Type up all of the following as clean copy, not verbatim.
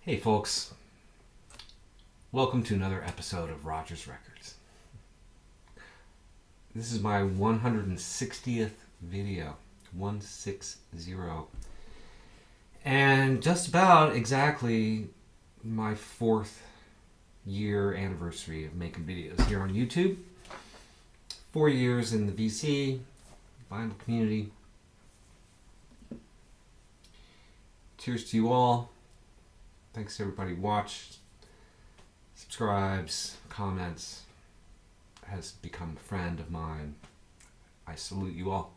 Hey folks, welcome to another episode of Rodger's Records. This is my 160th video, 160, and just about exactly my 4th year anniversary of making videos here on YouTube. 4 years in the VC, vinyl community. Cheers to you all. Thanks to everybody who watched, subscribes, comments, has become a friend of mine. I salute you all.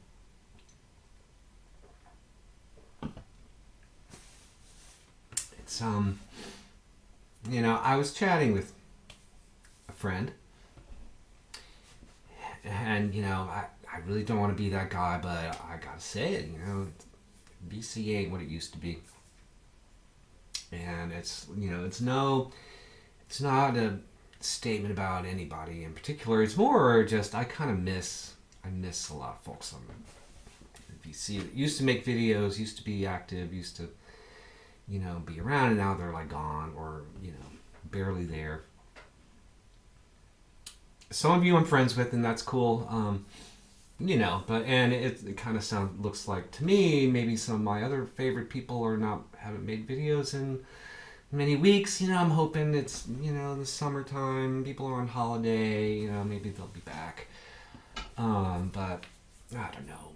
It's I was chatting with a friend, and I really don't want to be that guy, but I gotta say it, VC ain't what it used to be. And it's not a statement about anybody in particular. It's more just I miss a lot of folks on the VC that used to make videos, used to be active, used to be around, and now they're like gone or barely there. Some of you I'm friends with, and that's cool. But it kind of looks like to me maybe some of my other favorite people haven't made videos in many weeks. I'm hoping it's the summertime, people are on holiday, maybe they'll be back. But I don't know.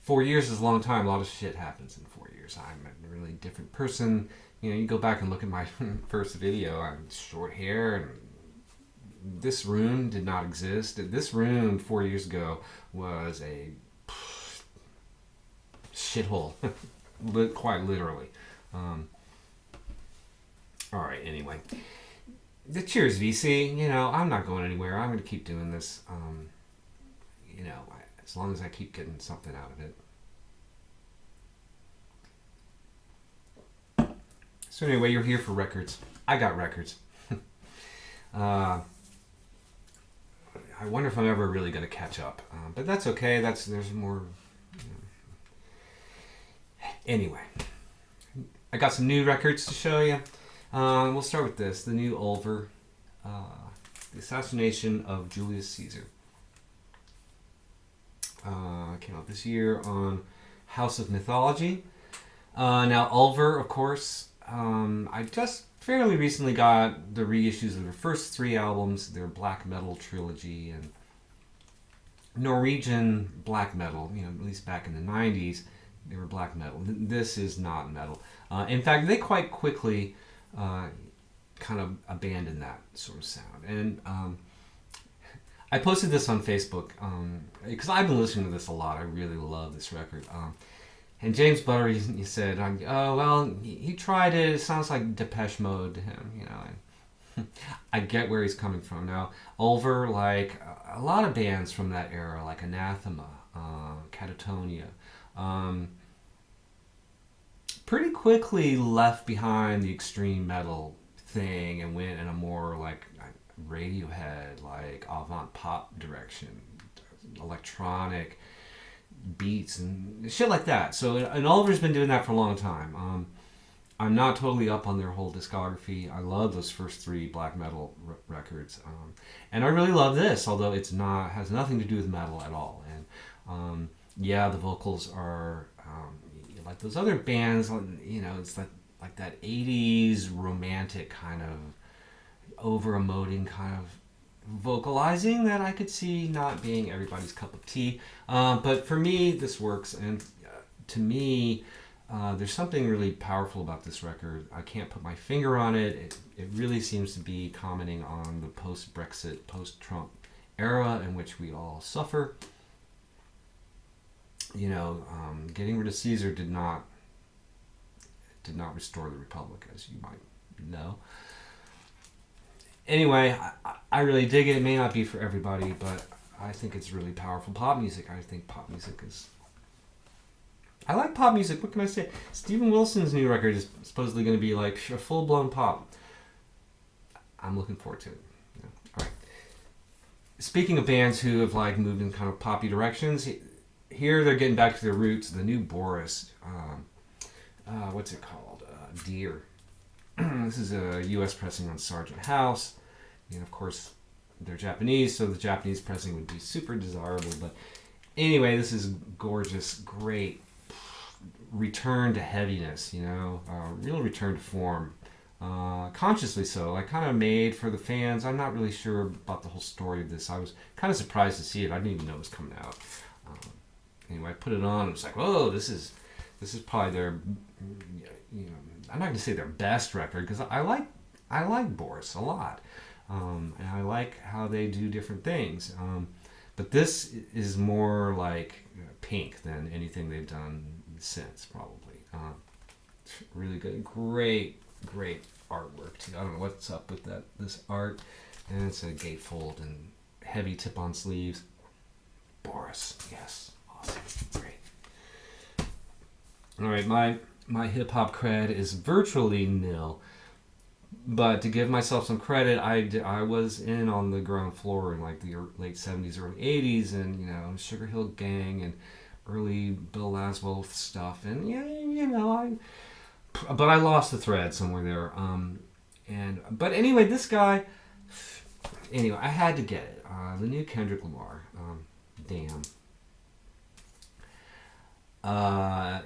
4 years is a long time. A lot of shit happens in 4 years. I'm a really different person. You go back and look at my first video. I'm short hair and this room did not exist. This room 4 years ago was a shithole, quite literally. All right, anyway. Cheers, VC. I'm not going anywhere. I'm going to keep doing this. As long as I keep getting something out of it. So anyway, you're here for records. I got records. I wonder if I'm ever really going to catch up, but that's okay. There's more. Anyway, I got some new records to show you. We'll start with this: the new Ulver, the assassination of Julius Caesar. Came out this year on House of Mythology. Now Ulver, of course, I just fairly recently got the reissues of their first 3 albums, their black metal trilogy, and Norwegian black metal, at least back in the 90s, they were black metal. This is not metal. In fact, they quite quickly kind of abandoned that sort of sound. And I posted this on Facebook because I've been listening to this a lot. I really love this record. And James Butter, he said, "Oh well, he tried it. It sounds like Depeche Mode to him, And I get where he's coming from. Now, Ulver, like a lot of bands from that era, like Anathema, Catatonia, pretty quickly left behind the extreme metal thing and went in a more like Radiohead, like avant pop direction, electronic beats and shit like that. And Oliver's been doing that for a long time. I'm not totally up on their whole discography. I love those first 3 black metal records, and I really love this, although has nothing to do with metal at all. And the vocals are like those other bands. It's like that 80s romantic kind of over emoting kind of vocalizing that I could see not being everybody's cup of tea, but for me this works, and to me there's something really powerful about this record. I can't put my finger on it. It really seems to be commenting on the post-Brexit, post-Trump era in which we all suffer. Getting rid of Caesar did not restore the Republic, as you might know. Anyway, I really dig it. It may not be for everybody, but I think it's really powerful pop music. I think pop music is... I like pop music. What can I say? Steven Wilson's new record is supposedly going to be like a full-blown pop. I'm looking forward to it. All right. Speaking of bands who have like moved in kind of poppy directions, here they're getting back to their roots. The new Boris, what's it called? Deer. This is a U.S. pressing on Sargent House. And of course, they're Japanese, so the Japanese pressing would be super desirable. But anyway, this is gorgeous, great return to heaviness, real return to form. Consciously so, like kind of made for the fans. I'm not really sure about the whole story of this. I was kind of surprised to see it. I didn't even know it was coming out. Anyway, I put it on. It was like, whoa, this is probably their, I'm not going to say their best record because I like Boris a lot, and I like how they do different things. But this is more like Pink than anything they've done since, probably. Really good, great artwork too. I don't know what's up with this art, and it's a gatefold and heavy tip-on sleeves. Boris, yes, awesome, great. All right, my hip hop cred is virtually nil, but to give myself some credit, I was in on the ground floor in like the late '70s, early '80s, and Sugar Hill Gang and early Bill Laswell stuff, and but I lost the thread somewhere there. But anyway, this guy. Anyway, I had to get it. The new Kendrick Lamar. Damn.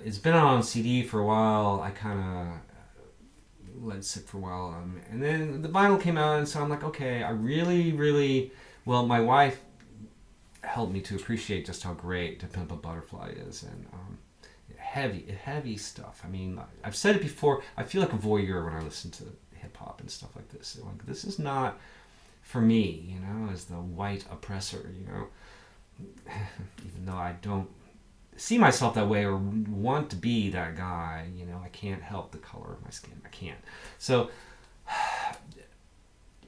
It's been on CD for a while. I kind of let it sit for a while, and then the vinyl came out, and so I'm like, okay, I really. Well, my wife helped me to appreciate just how great To Pimp a Butterfly is, and heavy stuff. I mean, I've said it before. I feel like a voyeur when I listen to hip hop and stuff like this. Like, this is not for me, as the white oppressor, even though I don't see myself that way or want to be that guy, I can't help the color of my skin. I can't. So,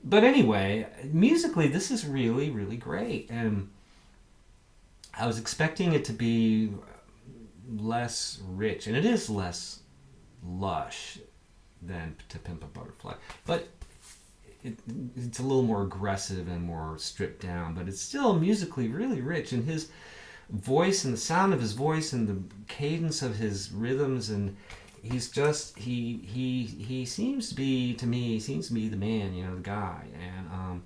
but anyway, musically, this is really great, and I was expecting it to be less rich, and it is less lush than To Pimp a Butterfly, but it's a little more aggressive and more stripped down, but it's still musically really rich, and his voice and the sound of his voice and the cadence of his rhythms, and he's just he seems to be, to me, the man, the guy, and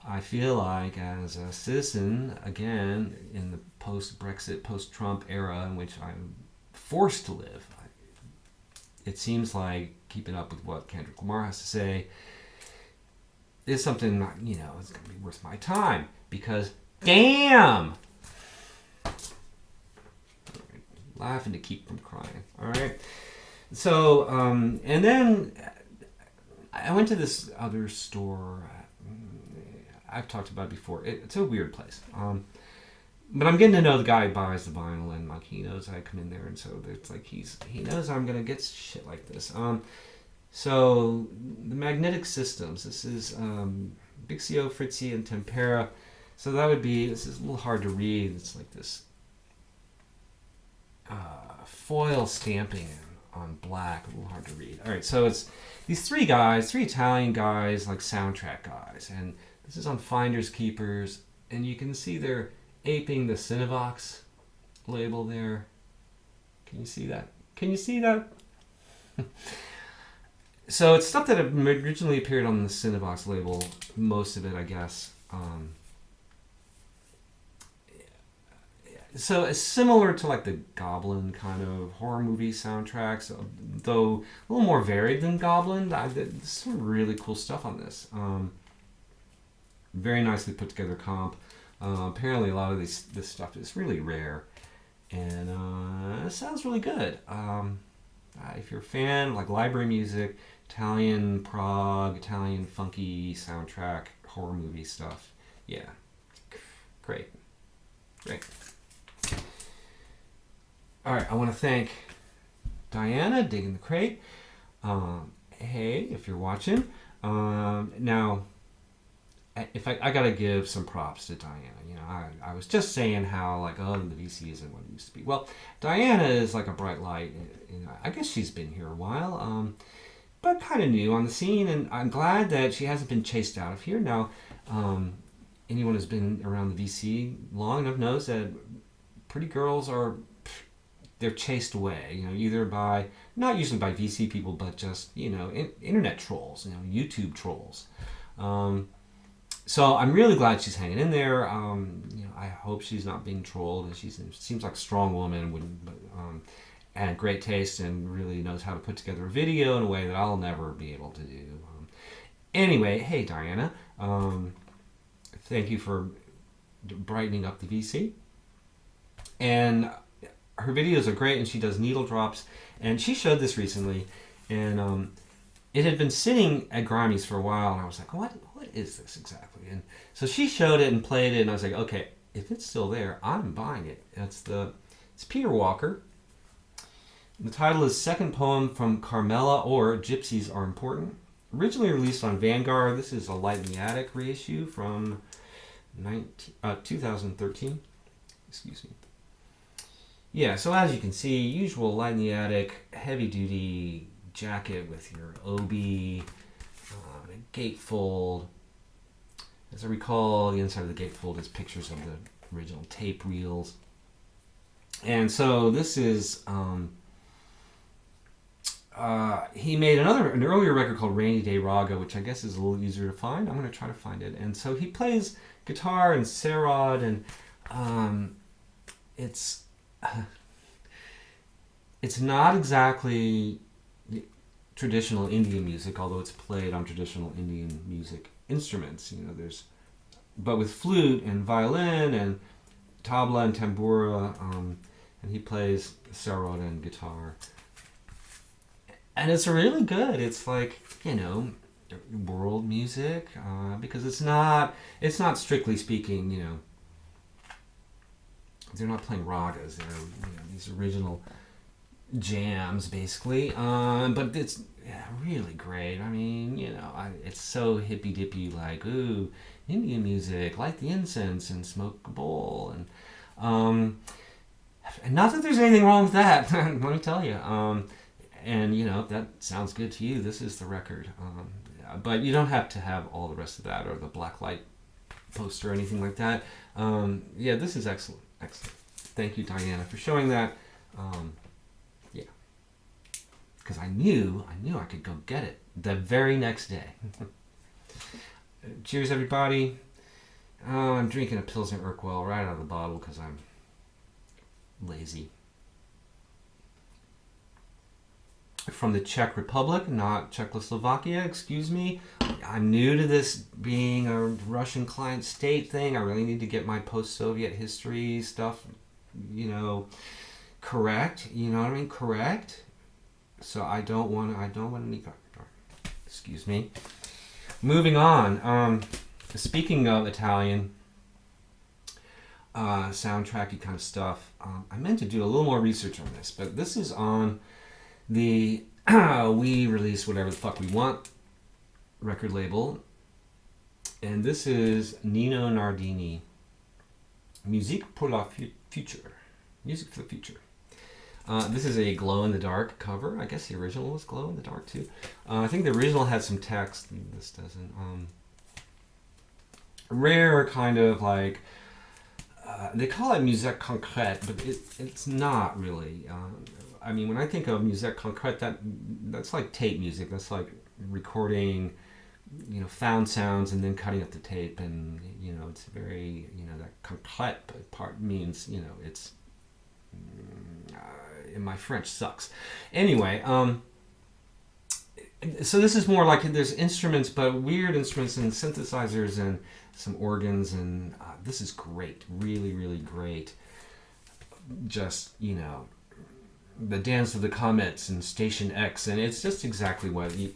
I feel like as a citizen, again, in the post-Brexit, post-Trump era in which I'm forced to live, it seems like keeping up with what Kendrick Lamar has to say is something, it's going to be worth my time, because damn! Laughing to keep from crying, all right? So, and then I went to this other store. I've talked about it before. It's a weird place. But I'm getting to know the guy who buys the vinyl, and like he knows I come in there, and so it's like he knows I'm gonna get shit like this. So the Magnetic Systems. This is Big CO, Fritzy, and Tempera. So that would be. This is a little hard to read. It's like this foil stamping on black, a little hard to read. All right, so it's these three Italian guys, like soundtrack guys, and this is on Finders Keepers, and you can see they're aping the Cinevox label there. Can you see that? So it's stuff that originally appeared on the Cinevox label, most of it, I guess. So it's similar to like the Goblin kind of horror movie soundtracks, though a little more varied than Goblin. There's some really cool stuff on this. Very nicely put together comp. Apparently a lot of this stuff is really rare, and it sounds really good. If you're a fan of like library music, Italian prog, Italian funky soundtrack, horror movie stuff, yeah, great. All right, I want to thank Diana, Digging the Crate. Hey, if you're watching, now, if I gotta give some props to Diana. I was just saying how like, oh, the VC isn't what it used to be. Well, Diana is like a bright light. I guess she's been here a while, but kind of new on the scene, and I'm glad that she hasn't been chased out of here. Now, anyone who's been around the VC long enough knows that pretty girls are they're chased away, either by, not usually by VC people, but just, internet trolls, YouTube trolls. So I'm really glad she's hanging in there. I hope she's not being trolled, and she seems like a strong woman, and great taste, and really knows how to put together a video in a way that I'll never be able to do. Anyway, hey Diana, thank you for brightening up the VC. And her videos are great, and she does needle drops, and she showed this recently, and it had been sitting at Grammys for a while, and I was like, what is this exactly? And so she showed it and played it, and I was like, okay, if it's still there, I'm buying it. It's Peter Walker. The title is Second Poem from Carmela, or Gypsies Are Important. Originally released on Vanguard. This is a Light in the Attic reissue from 2013. Excuse me. Yeah, so as you can see, usual Light in the Attic, heavy-duty jacket with your obi, a gatefold. As I recall, the inside of the gatefold is pictures of the original tape reels. And so this is, he made an earlier record called Rainy Day Raga, which I guess is a little easier to find. I'm going to try to find it. And so he plays guitar and sarod, and it's not exactly traditional Indian music, although it's played on traditional Indian music instruments. But with flute and violin and tabla and tambura, and he plays sarod and guitar. And it's really good. It's like, world music, because it's not strictly speaking, they're not playing ragas. They're these original jams, basically. But it's really great. I mean, it's so hippy dippy, like, ooh, Indian music, light the incense and smoke a bowl, and not that there's anything wrong with that. Let me tell you. And if that sounds good to you, this is the record. But you don't have to have all the rest of that, or the black light poster or anything like that. This is excellent. Excellent. Thank you, Diana, for showing that. Because I knew I could go get it the very next day. Cheers, everybody. I'm drinking a Pilsner Urquell right out of the bottle because I'm lazy. From the Czech Republic, not Czechoslovakia, excuse me. I'm new to this being a Russian client state thing. I really need to get my post-Soviet history stuff, correct. You know what I mean? Correct. So I don't want any. Excuse me. Moving on. Speaking of Italian soundtracky kind of stuff, I meant to do a little more research on this, but this is on the We Release Whatever the Fuck We Want record label, and this is Nino Nardini, Musique pour la Future. Music for the Future. This is a glow-in-the-dark cover. I guess the original was glow-in-the-dark too. I think the original had some text. This doesn't. Rare kind of like, they call it musique concrète, but it's not really. I mean, when I think of musique concrète, that's like tape music. That's like recording, found sounds and then cutting up the tape, and it's very, that concrète part means, it's. My French sucks. Anyway, so this is more like there's instruments, but weird instruments and synthesizers and some organs, and this is great, really, really great. Just the Dance of the Comets and Station X, and it's just exactly what you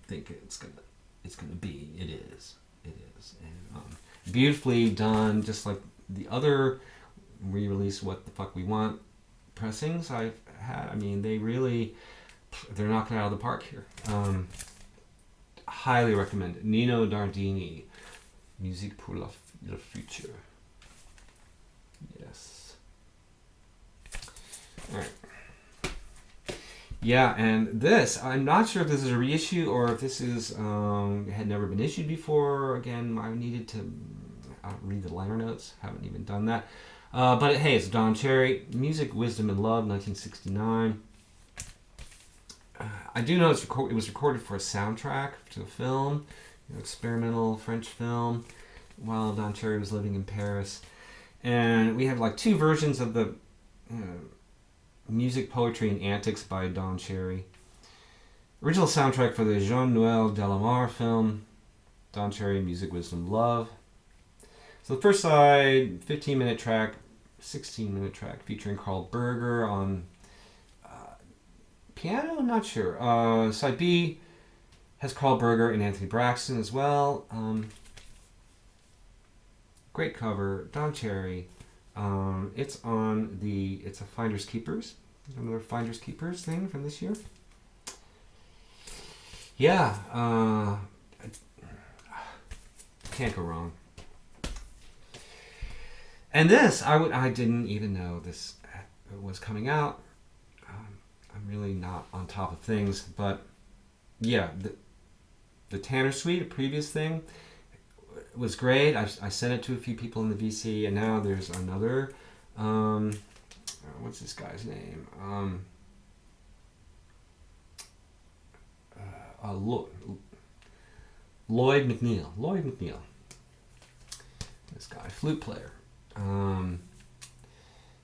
think it's gonna be. It is, and beautifully done, just like the other re-release What the Fuck We Want pressings I've had. I mean, they're knocking it out of the park here. Highly recommend Nino Nardini, Musique pour le Future. Yes. All right. Yeah, and this, I'm not sure if this is a reissue or if this is had never been issued before. Again, I needed to read the liner notes. Haven't even done that. But hey, it's Don Cherry. Music, Wisdom, and Love, 1969. I do know it was recorded for a soundtrack to a film, experimental French film, while Don Cherry was living in Paris. And we have like two versions of the music, poetry, and antics by Don Cherry. Original soundtrack for the Jean-Noël Delamare film, Don Cherry, Music, Wisdom, Love. So the first side, 15-minute track, 16-minute track, featuring Carl Berger on piano, I'm not sure. Side B has Carl Berger and Anthony Braxton as well. Great cover, Don Cherry. It's a Finders Keepers, another Finders Keepers thing from this year. Yeah, can't go wrong. And this, I didn't even know this was coming out. I'm really not on top of things, but yeah, the Tanner Suite, a previous thing, was great. I sent it to a few people in the VC, and now there's another. What's this guy's name? Lloyd McNeil. Lloyd McNeil. This guy, flute player.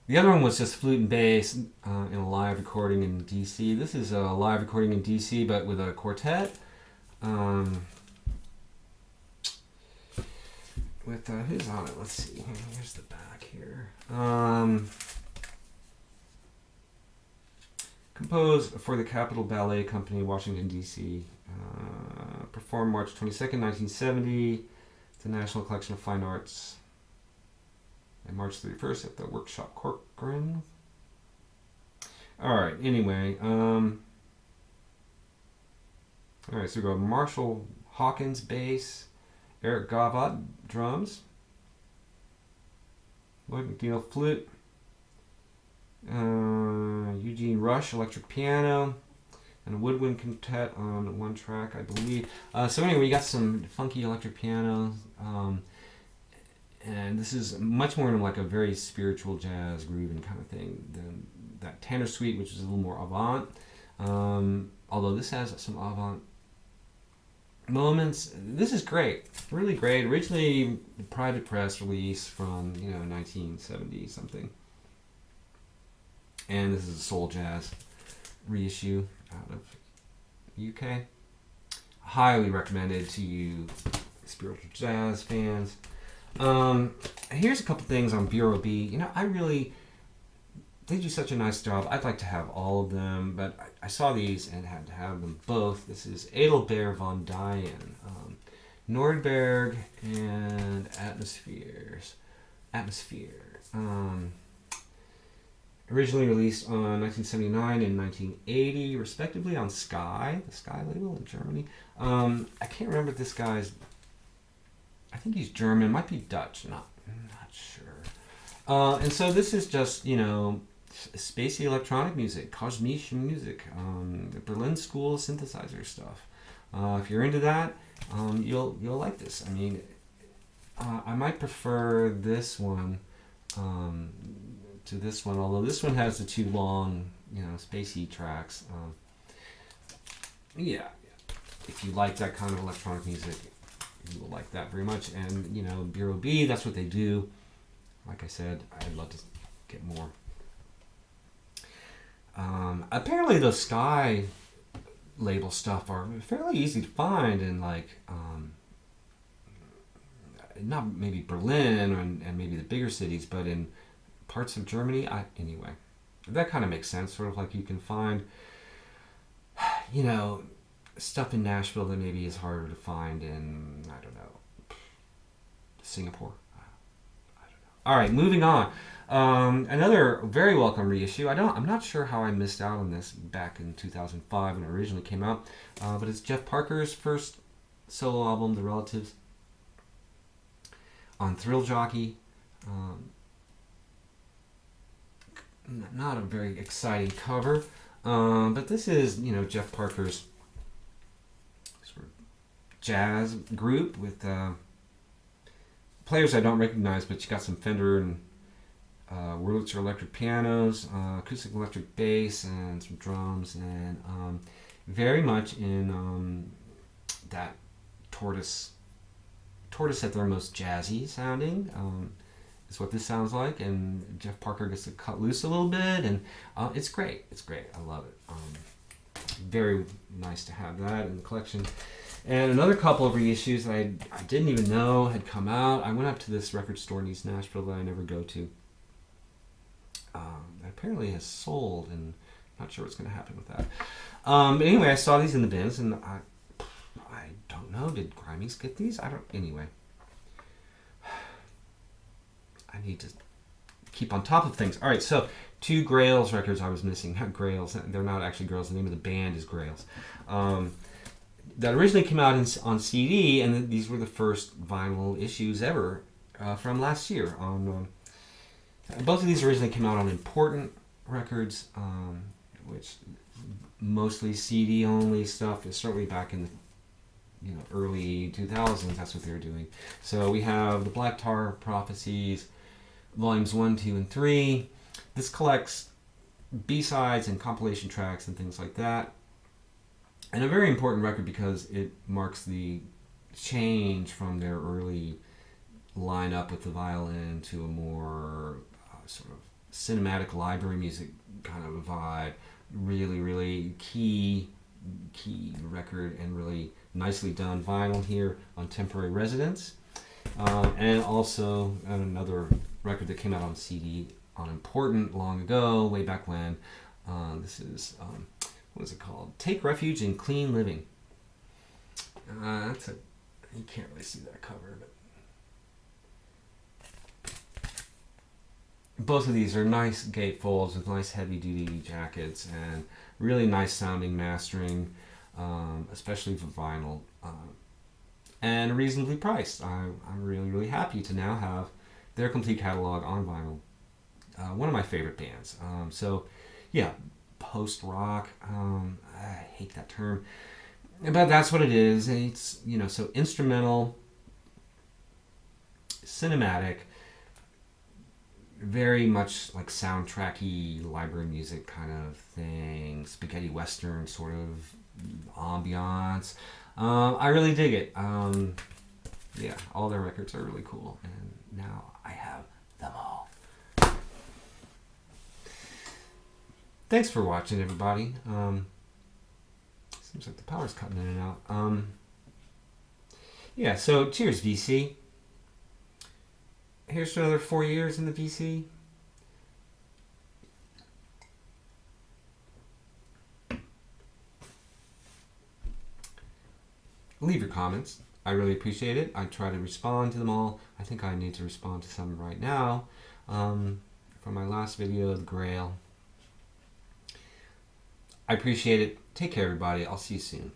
The other one was just flute and bass in a live recording in DC. This is a live recording in DC, but with a quartet. With who's on it? Let's see. Here's the back here. Composed for the Capitol Ballet Company, Washington, D.C. Performed March 22nd, 1970. The National Collection of Fine Arts. And March 31st at the Workshop Corcoran. Alright, anyway. Alright, so we go Marshall Hawkins, bass. Eric Gavotte, drums. Lloyd McNeil, flute. Eugene Rush, electric piano. And a woodwind quintet on one track, I believe. So anyway, we got some funky electric piano. And this is much more in like a very spiritual jazz grooving kind of thing than that Tanner Suite, which is a little more avant. Although this has some avant moments. This is great, really great. Originally a private press release from 1970 something, and this is a soul jazz reissue out of the UK. Highly recommended to you spiritual jazz fans. Here's a couple things on Bureau B. They do such a nice job. I'd like to have all of them, but I saw these and had to have them both. This is Adelbert von Dyen, Nordberg, and Atmosphere. Originally released on 1979 and 1980, respectively, on Sky, the Sky label in Germany. I can't remember if this guy's. I think he's German, might be Dutch, not sure. And so this is just spacey electronic music, kosmische music, the Berlin School synthesizer stuff. If you're into that, you'll like this. I mean, I might prefer this one to this one, although this one has the two long, spacey tracks. Yeah, if you like that kind of electronic music, you will like that very much. And Bureau B, that's what they do. Like I said, I'd love to get more. Apparently the Sky label stuff are fairly easy to find in not maybe Berlin and maybe the bigger cities, but in parts of Germany. Anyway, that kind of makes sense. Sort of like you can find, stuff in Nashville that maybe is harder to find in, I don't know, Singapore. I don't know. All right, moving on. Another very welcome reissue. I'm not sure how I missed out on this back in 2005 when it originally came out, but it's Jeff Parker's first solo album, The Relatives, on Thrill Jockey. Not a very exciting cover, but this is Jeff Parker's sort of jazz group with players I don't recognize, but you got some Fender and Wurlitzer electric pianos, acoustic electric bass, and some drums, and very much in that Tortoise at their most jazzy sounding. Is what this sounds like, and Jeff Parker gets to cut loose a little bit, and it's great. It's great. I love it. Very nice to have that in the collection. And another couple of reissues that I didn't even know had come out. I went up to this record store in East Nashville that I never go to. That apparently has sold, and I'm not sure what's going to happen with that. But anyway, I saw these in the bins, and I don't know. Did Grimies get these? Anyway. I need to keep on top of things. All right, so 2 Grails records I was missing. Not Grails. They're not actually Grails. The name of the band is Grails. That originally came out on CD, and these were the first vinyl issues ever from last year. Both of these originally came out on Important Records, which mostly CD-only stuff. Is certainly back in the early 2000s. That's what they were doing. So we have the Black Tar Prophecies, volumes 1, 2, and 3. This collects B-sides and compilation tracks and things like that. And a very important record because it marks the change from their early lineup with the violin to a more sort of cinematic library music kind of a vibe. Really, really key record, and really nicely done vinyl here on Temporary Residence. And also another record that came out on CD on Important long ago, way back when. This is, what is it called? Take Refuge in Clean Living. You can't really see that cover, but both of these are nice gatefolds with nice heavy-duty jackets and really nice sounding mastering, especially for vinyl, and reasonably priced. I'm really, really happy to now have their complete catalog on vinyl. One of my favorite bands. So, yeah, post-rock. I hate that term, but that's what it is. It's so instrumental, cinematic. Very much like soundtracky library music kind of thing, spaghetti western sort of ambiance. I really dig it. Yeah, all their records are really cool, and now I have them all. Thanks for watching, everybody. Seems like the power's cutting in and out. Yeah, so cheers, VC. Here's to another 4 years in the VC. Leave your comments. I really appreciate it. I try to respond to them all. I think I need to respond to some right now. From my last video, the Grail. I appreciate it. Take care, everybody. I'll see you soon.